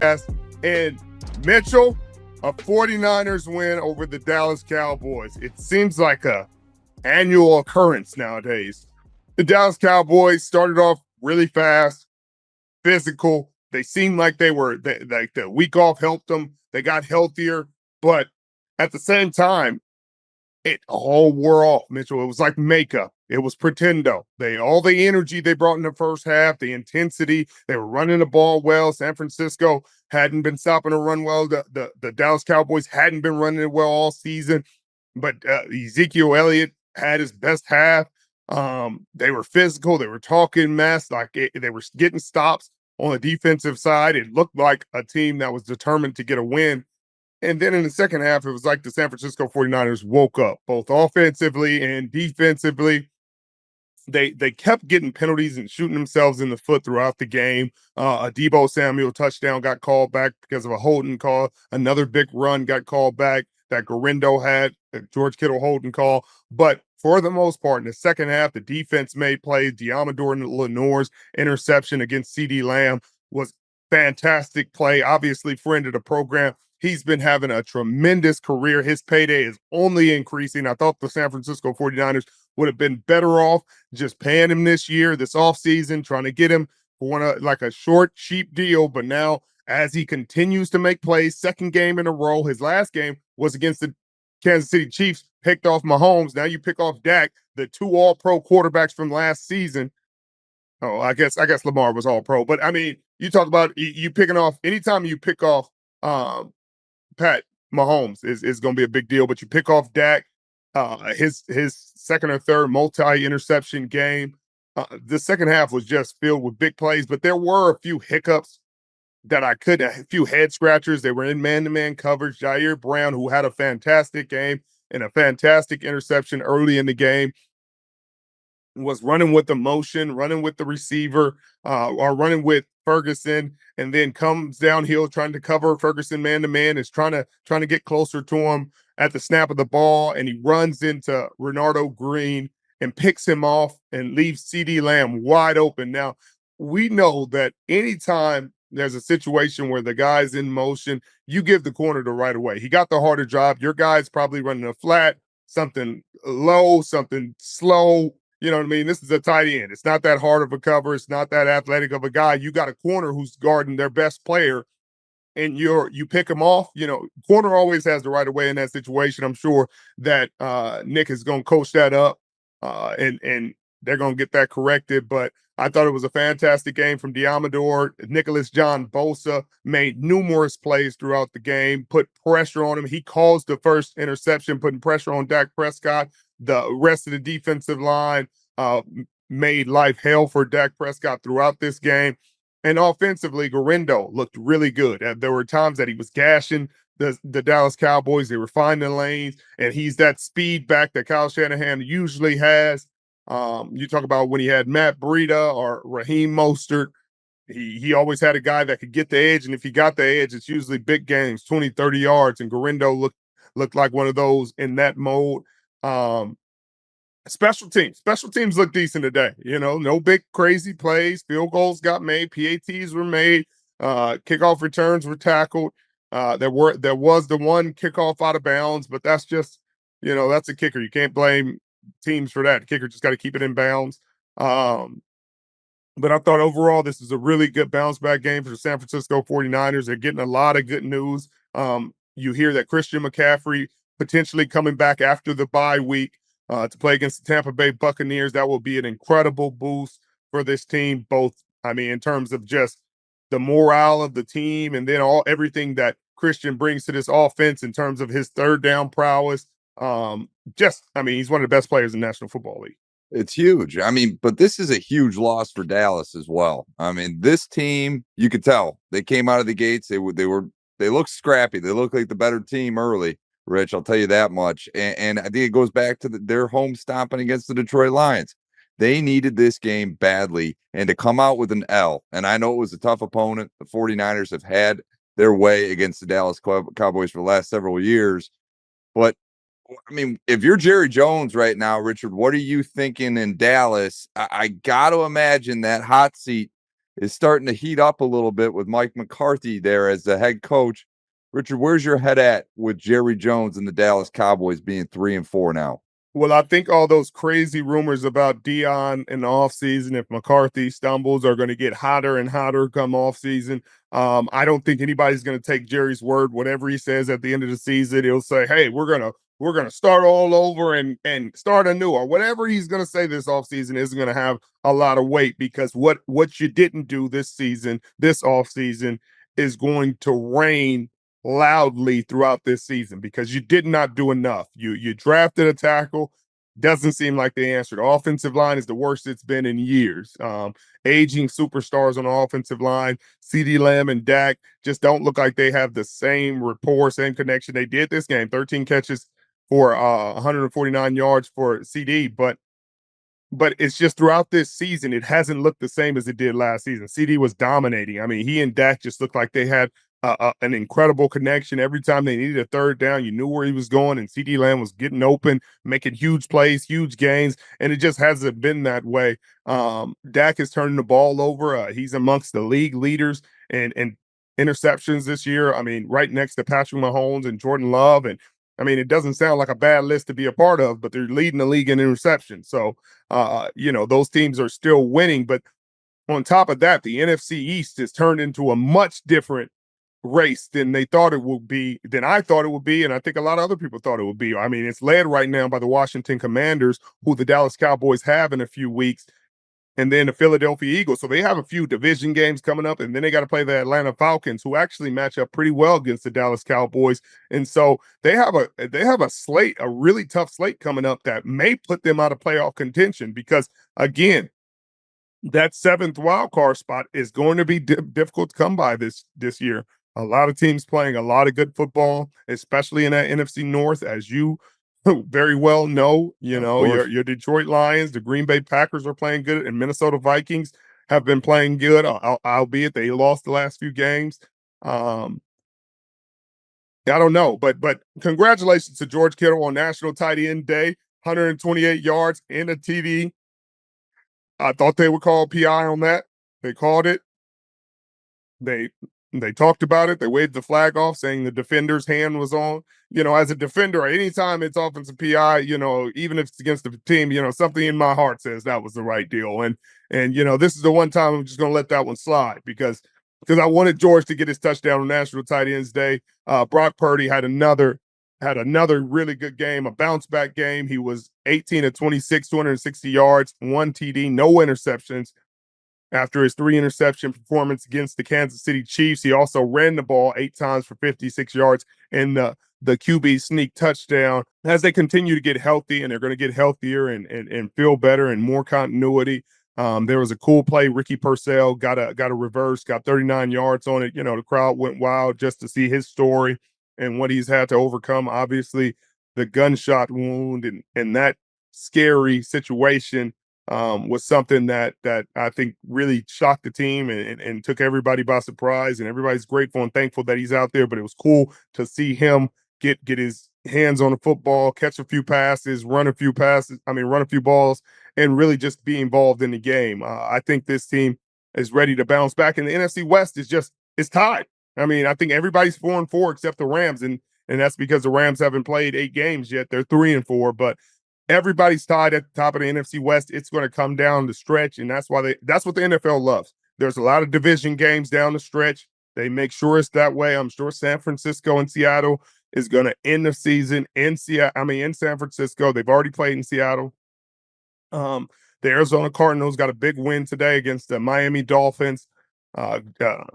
Yes. And Mitchell, a 49ers win over the Dallas Cowboys. It seems like a annual occurrence nowadays. The Dallas Cowboys started off really fast, physical. They seemed like like the week off helped them. They got healthier, but at the same time, it all wore off, Mitchell. It was like makeup. It was pretendo. All the energy they brought in the first half, the intensity, they were running the ball well. San Francisco hadn't been stopping the run well. The Dallas Cowboys hadn't been running it well all season. But Ezekiel Elliott had his best half. They were physical. They were talking mess. They were getting stops on the defensive side. It looked like a team that was determined to get a win. And then in the second half, it was like the San Francisco 49ers woke up, both offensively and defensively. They kept getting penalties and shooting themselves in the foot throughout the game. A Deebo Samuel touchdown got called back because of a holding call. Another big run got called back that Garindo had, a George Kittle holding call. But for the most part, in the second half, the defense made plays. Diamador Lenoir's interception against CD Lamb was fantastic play. Obviously, friend of the program. He's been having a tremendous career. His payday is only increasing. I thought the San Francisco 49ers would have been better off just paying him this year, this offseason, trying to get him for like a short, cheap deal. But now, as he continues to make plays, second game in a row, his last game was against the Kansas City Chiefs, picked off Mahomes. Now you pick off Dak, the two all-pro quarterbacks from last season. Oh, I guess Lamar was all-pro. But, I mean, you talk about you picking off – anytime you pick off Pat Mahomes is going to be a big deal, but you pick off Dak, his second or third multi-interception game. The second half was just filled with big plays, but there were a few hiccups a few head scratchers. They were in man-to-man coverage. Jair Brown, who had a fantastic game and a fantastic interception early in the game, was running with the motion, running with the receiver, or running with Ferguson, and then comes downhill trying to cover Ferguson man to man, is trying to get closer to him at the snap of the ball, and he runs into Renardo Green and picks him off and leaves CD Lamb wide open. Now, we know that anytime there's a situation where the guy's in motion, you give the corner the right away. He got the harder job. Your guy's probably running a flat, something low, something slow. You know what I mean? This is a tight end. It's not that hard of a cover. It's not that athletic of a guy. You got a corner who's guarding their best player, and you pick him off. You know, corner always has the right of way in that situation. I'm sure that Nick is going to coach that up, and they're going to get that corrected. But I thought it was a fantastic game from Diamador. Nicholas John Bosa made numerous plays throughout the game, put pressure on him. He caused the first interception, putting pressure on Dak Prescott. The rest of the defensive line made life hell for Dak Prescott throughout this game. And offensively, Garindo looked really good. There were times that he was gashing the Dallas Cowboys. They were finding lanes, and he's that speed back that Kyle Shanahan usually has. You talk about when he had Matt Breida or Raheem Mostert, he always had a guy that could get the edge, and if he got the edge, it's usually big games, 20, 30 yards, and Garindo looked like one of those in that mode. Special teams look decent today. You know, no big crazy plays. Field goals got made. PATs were made. Kickoff returns were tackled. There was the one kickoff out of bounds, but that's just, you know, that's a kicker. You can't blame teams for that. The kicker just got to keep it in bounds. But I thought overall this is a really good bounce back game for the San Francisco 49ers. They're getting a lot of good news. You hear that Christian McCaffrey potentially coming back after the bye week to play against the Tampa Bay Buccaneers. That will be an incredible boost for this team, both, I mean, in terms of just the morale of the team and then everything that Christian brings to this offense in terms of his third down prowess. He's one of the best players in the National Football League. It's huge. I mean, but this is a huge loss for Dallas as well. I mean, this team, you could tell they came out of the gates. They looked scrappy. They looked like the better team early, Rich. I'll tell you that much. And I think it goes back to their home stomping against the Detroit Lions. They needed this game badly, and to come out with an L. And I know it was a tough opponent. The 49ers have had their way against the Dallas Cowboys for the last several years. But I mean, if you're Jerry Jones right now, Richard, what are you thinking in Dallas? I got to imagine that hot seat is starting to heat up a little bit with Mike McCarthy there as the head coach. Richard, where's your head at with Jerry Jones and the Dallas Cowboys being 3-4 now? Well, I think all those crazy rumors about Dion in the offseason, if McCarthy stumbles, are going to get hotter and hotter come offseason. I don't think anybody's going to take Jerry's word. Whatever he says at the end of the season, he'll say, "Hey, we're gonna start all over and start anew," or whatever he's going to say this offseason isn't going to have a lot of weight, because what you didn't do this season, this offseason, is going to reign loudly throughout this season, because you did not do enough. You drafted a tackle, doesn't seem like the answer. The offensive line is the worst it's been in years. Aging superstars on the offensive line, CD Lamb and Dak, just don't look like they have the same rapport, same connection. They did this game, 13 catches for 149 yards for CD, but it's just throughout this season, it hasn't looked the same as it did last season. CD was dominating. I mean, he and Dak just looked like they had an incredible connection. Every time they needed a third down, you knew where he was going, and CD Lamb was getting open, making huge plays, huge gains, and it just hasn't been that way. Dak is turning the ball over. He's amongst the league leaders and interceptions this year. I mean, right next to Patrick Mahomes and Jordan Love. And I mean, it doesn't sound like a bad list to be a part of, but they're leading the league in interceptions. So, those teams are still winning. But on top of that, the NFC East has turned into a much different race than they thought it would be, than I thought it would be, and I think a lot of other people thought it would be. I mean, it's led right now by the Washington Commanders, who the Dallas Cowboys have in a few weeks, and then the Philadelphia Eagles. So they have a few division games coming up, and then they got to play the Atlanta Falcons, who actually match up pretty well against the Dallas Cowboys. And so they have a slate, a really tough slate coming up that may put them out of playoff contention, because again, that seventh wild card spot is going to be difficult to come by this year. A lot of teams playing a lot of good football, especially in that NFC North, as you very well know. You Of know, course. your Detroit Lions, the Green Bay Packers are playing good, and Minnesota Vikings have been playing good, albeit they lost the last few games. Um, I don't know, but congratulations to George Kittle on National Tight End Day, 128 yards and a TD. I thought they would call PI on that. They called it. They they talked about it. They waved the flag off, saying the defender's hand was on. As a defender, anytime it's offensive PI, even if it's against the team, something in my heart says that was the right deal. And this is the one time I'm just going to let that one slide, because I wanted George to get his touchdown on National Tight Ends Day. Brock Purdy had another really good game, a bounce back game. He was 18 of 26, 260 yards, one TD, no interceptions. After his 3 interception performance against the Kansas City Chiefs, he also ran the ball 8 times for 56 yards in the QB sneak touchdown. As they continue to get healthy, and they're going to get healthier and feel better and more continuity. There was a cool play. Ricky Purcell got a reverse, got 39 yards on it. The crowd went wild just to see his story and what he's had to overcome. Obviously, the gunshot wound and that scary situation was something that I think really shocked the team and took everybody by surprise. And everybody's grateful and thankful that he's out there. But it was cool to see him get his hands on the football, catch a few passes, run a few balls, and really just be involved in the game. I think this team is ready to bounce back, and the NFC West is tied. I mean, I think everybody's 4-4 except the Rams, and that's because the Rams haven't played 8 games yet. They're 3-4, but everybody's tied at the top of the NFC West. It's going to come down the stretch, and that's what the NFL loves. There's a lot of division games down the stretch. They make sure it's that way. I'm sure San Francisco and Seattle is going to end the season in San Francisco. They've already played in Seattle. The Arizona Cardinals got a big win today against the Miami Dolphins.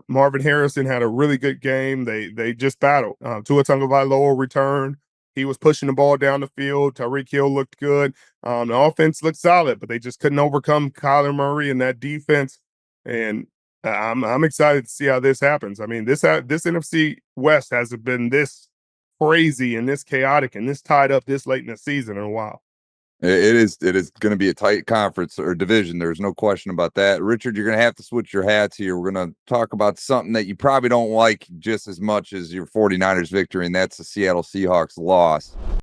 Marvin Harrison had a really good game. They just battled. Tua Tagovailoa returned. He was pushing the ball down the field. Tyreek Hill looked good. The offense looked solid, but they just couldn't overcome Kyler Murray and that defense. And I'm excited to see how this happens. I mean, this NFC West hasn't been this crazy and this chaotic and this tied up this late in the season in a while. It is going to be a tight conference or division. There's no question about that. Richard, you're going to have to switch your hats here. We're going to talk about something that you probably don't like just as much as your 49ers victory, and that's the Seattle Seahawks loss.